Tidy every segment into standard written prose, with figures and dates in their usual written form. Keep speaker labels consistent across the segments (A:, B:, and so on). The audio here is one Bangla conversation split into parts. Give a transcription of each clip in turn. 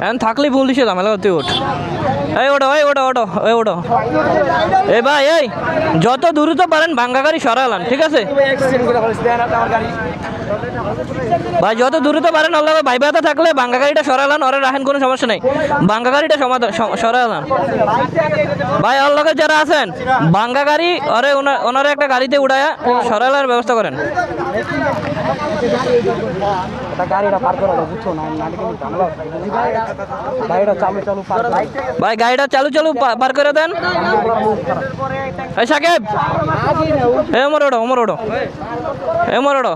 A: এখন থাকলেই পুলিশে ঝামেলা করতে ওঠ। এই ওটো এই ওটো ওটো এই ওটো এই ভাই এই যত দ্রুত পারেন ভাঙ্গা গাড়ি সরালাম, ঠিক আছে ভাই? যত দ্রুত পারেন আল্লাহ ভাই ভাতা থাকলে ভাঙ্গা গাড়িটা সরালান, ওরা রাখেন, কোনো সমস্যা নেই। ভাঙ্গা গাড়িটা সরালাম ভাই। আল্লাহকে যারা আছেন ভাঙ্গা গাড়ি ওরে ওনারা একটা গাড়িতে উড়ায়া সরালার ব্যবস্থা করেন। ভাই গাড়িটা চালু চালু পার করে দেন। এই সাকিব এ ওমর ওটো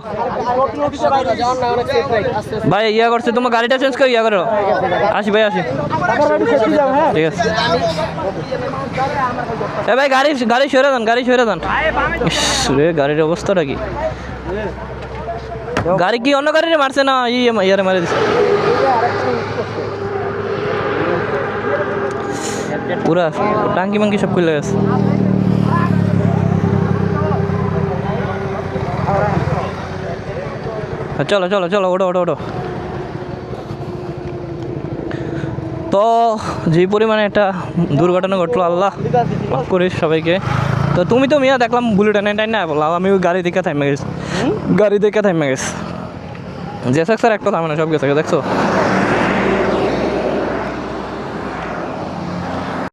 A: ভাই ইয়া করছে, তোমার গাড়িটা চেঞ্জ করে ইয়া করো। আসি ভাই আসি, ঠিক আছে। এ ভাই গাড়ি সরে দেন, রে গাড়ির অবস্থাটা কি? গাড়ি কি অন্য গাড়িরে মারছে না ইয়ারে মারে দিচ্ছে? পুরা টাঙ্কি মাঙ্কি সব খুলে গেছে। চলো চলো চলো ওটো ওটো ওটো। তো যে পরিমাণে একটা দুর্ঘটনা ঘটলো, আল্লাহ মাফ করিস সবাইকে। তো তুমি তো মিয়া দেখলাম বুলেট এনে না বললাম, আমি ওই গাড়ি দেখে থামে গেছি। জেসাক স্যার একটা থামে না, সব গেছে দেখছো।